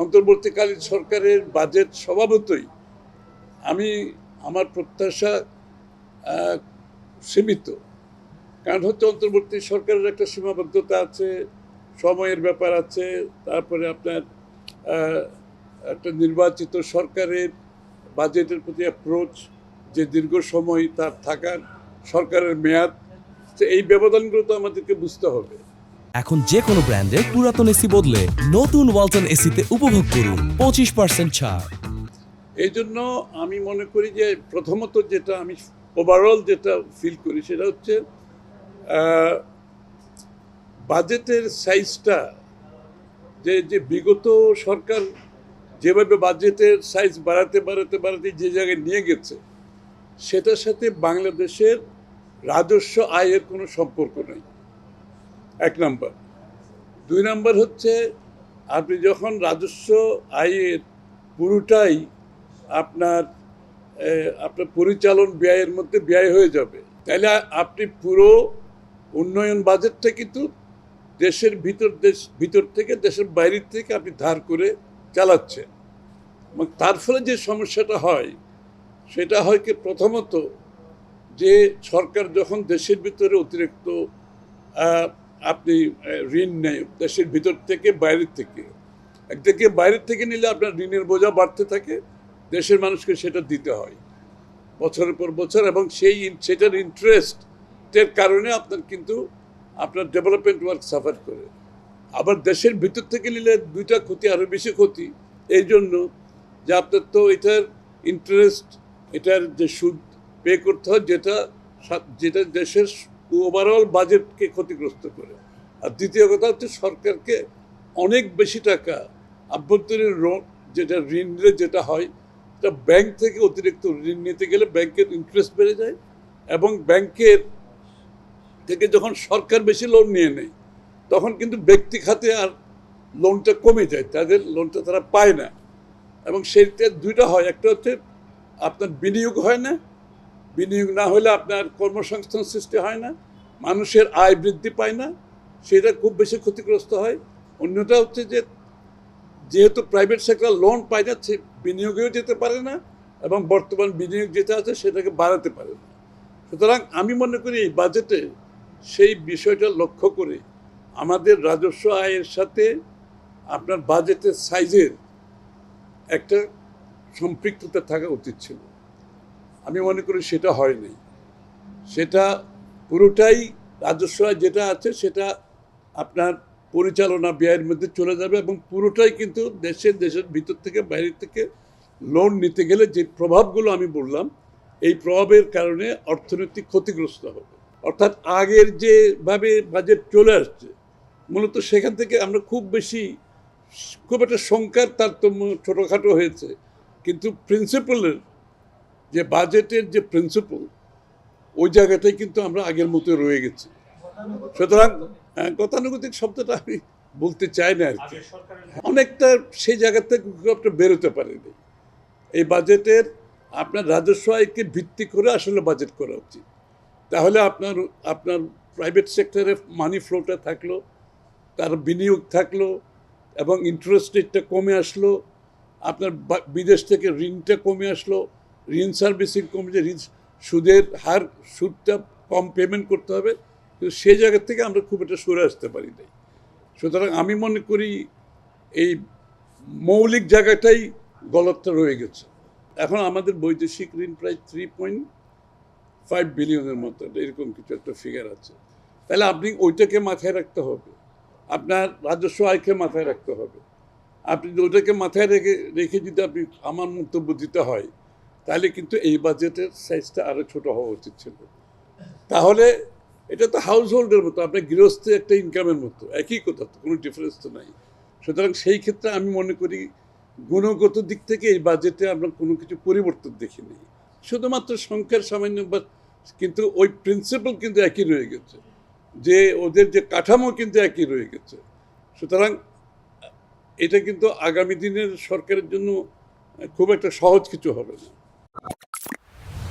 অন্তর্বর্তীকালীন সরকারের বাজেট স্বভাবতই আমার প্রত্যাশা সীমিত। কারণ হচ্ছে অন্তর্বর্তী সরকারের একটা সীমাবদ্ধতা আছে, সময়ের ব্যাপার আছে, তারপরে আপনার একটা নির্বাচিত সরকারের বাজেটের প্রতি অ্যাপ্রোচ, যে দীর্ঘ সময় তার থাকার সরকারের মেয়াদ, এই ব্যবধানগুলো তো আমাদেরকে বুঝতে হবে। এখন যে কোনো ব্র্যান্ডের পুরাতন এসি বদলে নতুন ওয়ালটন এসিতে উপভোগ করুন 25% ছাড়। এই জন্য আমি মনে করি যে প্রথমত যেটা আমি ওভারঅল যেটা ফিল করি সেটা হচ্ছে বাজেটের সাইজটা যে বিগত সরকার যেভাবে বাজেটের সাইজ বাড়াতে যে জায়গায় নিয়ে গেছে, সেটার সাথে বাংলাদেশের রাজস্ব আয়ের কোনো সম্পর্ক নেই, এক নাম্বার। দুই নাম্বার হচ্ছে আপনি যখন রাজস্ব আয়ের পুরোটাই আপনার পরিচালন ব্যয়ের মধ্যে ব্যয় হয়ে যাবে, তাহলে আপনি পুরো উন্নয়ন বাজেটটা কিন্তু দেশের ভিতর থেকে দেশের বাইরের থেকে আপনি ধার করে চালাচ্ছেন। এবং তার ফলে যে সমস্যাটা হয় সেটা হয় কি, প্রথমত যে সরকার যখন দেশের ভিতরে অতিরিক্ত আপনি ঋণ নেয় দেশের ভিতর থেকে বাইরের থেকে, একদিকে বাইরের থেকে নিলে আপনার ঋণের বোঝা বাড়তে থাকে, দেশের মানুষকে সেটা দিতে হয় বছরের পর বছর, এবং সেটার ইন্টারেস্টের কারণে আপনার ডেভেলপমেন্ট ওয়ার্ক সাফার করে। আবার দেশের ভিতর থেকে নিলে দুইটা ক্ষতি, আরও বেশি ক্ষতি, এই জন্য যে আপনার তো এটার ইন্টারেস্ট, এটার যে সুদ পে করতে হয়, যেটা দেশের ওভারঅল বাজেটকে ক্ষতিগ্রস্ত করে। আর দ্বিতীয় কথা হচ্ছে সরকারকে অনেক বেশি টাকা আভ্যন্তরীণ যেটা ঋণ নিলে যেটা হয়, এটা ব্যাংক থেকে অতিরিক্ত ঋণ নিতে গেলে ব্যাংকের ইন্টারেস্ট বেড়ে যায়, এবং ব্যাংকের থেকে যখন সরকার বেশি লোন নিয়ে নেয় তখন কিন্তু ব্যক্তি খাতে আর লোনটা কমে যায়, তাদের লোনটা তারা পায় না। এবং সেইটা দুইটা হয়, একটা হচ্ছে আপনার বিনিয়োগ হয় না, বিনিয়োগ না হলে আপনার কর্মসংস্থান সৃষ্টি হয় না, মানুষের আয় বৃদ্ধি পায় না, সেটা খুব বেশি ক্ষতিগ্রস্ত হয়। অন্যটা হচ্ছে যেহেতু প্রাইভেট সেক্টর লোন পায় না, সে বিনিয়োগেও যেতে পারে না, এবং বর্তমান বিনিয়োগ যেটা আছে সেটাকে বাড়াতে পারে না। সুতরাং আমি মনে করি এই বাজেটে সেই বিষয়টা লক্ষ্য করে আমাদের রাজস্ব আয়ের সাথে আপনার বাজেটের সাইজের একটা সম্পৃক্ততা থাকা উচিত ছিল। আমি মনে করি সেটা হয়নি। সেটা পুরোটাই রাজস্ব আয় যেটা আছে সেটা আপনার পরিচালনা ব্যয়ের মধ্যে চলে যাবে, এবং পুরোটাই কিন্তু দেশের ভিতর থেকে বাইরের থেকে লোন নিতে গেলে যে প্রভাবগুলো আমি বললাম, এই প্রভাবের কারণে অর্থনৈতিক ক্ষতিগ্রস্ত হবে। অর্থাৎ আগের যেভাবে বাজেট চলে আসছে, মূলত সেখান থেকে আমরা খুব একটা সংখ্যার তারতম্য, ছোটোখাটো হয়েছে, কিন্তু প্রিন্সিপালের যে বাজেটের যে প্রিন্সিপাল, ওই জায়গাটাই কিন্তু আমরা আগের মতো রয়ে গেছি। সুতরাং গতানুগতিক শব্দটা আমি বলতে চাই না আর কি, অনেকটা সেই জায়গা থেকে একটা বেরোতে পারেনি। এই বাজেটের আপনার রাজস্ব আয়কে ভিত্তি করে আসলে বাজেট করা উচিত, তাহলে আপনার প্রাইভেট সেক্টরে মানি ফ্লোটা থাকলো, তার বিনিয়োগ থাকলো, এবং ইন্টারেস্ট রেটটা কমে আসলো, আপনার বিদেশ থেকে ঋণটা কমে আসলো, ঋণ সার্ভিসিং কমে, যে সুদটা কম পেমেন্ট করতে হবে, কিন্তু সেই জায়গা থেকে আমরা খুব একটা সরে আসতে পারি নাই। সুতরাং আমি মনে করি এই মৌলিক জায়গাটাই গলতটা রয়ে গেছে। এখন আমাদের বৈদেশিক ঋণ প্রায় 3.5 বিলিয়নের মতো, এরকম কিছু একটা ফিগার আছে। তাহলে আপনি ওইটাকে মাথায় রাখতে হবে, আপনার রাজস্ব আয়কে মাথায় রাখতে হবে। আপনি ওইটাকে মাথায় রেখে যদি আপনি আমার মন্তব্য দিতে হয়, তাহলে কিন্তু এই বাজেটের সাইজটা আরও ছোট হওয়া উচিত ছিল। তাহলে এটা তো হাউস হোল্ডের মতো, আপনার গৃহস্থের একটা ইনকামের মতো, একই কথা, তো কোনো ডিফারেন্স তো নাই। সুতরাং সেই ক্ষেত্রে আমি মনে করি গুণগত দিক থেকে এই বাজেটে আমরা কোনো কিছু পরিবর্তন দেখিনি, শুধুমাত্র সংখ্যার সামান্য, কিন্তু ওই প্রিন্সিপাল কিন্তু একই রয়ে গেছে, যে ওদের যে কাঠামো কিন্তু একই রয়ে গেছে। সুতরাং এটা কিন্তু আগামী দিনের সরকারের জন্য খুব একটা সহজ কিছু হবে না।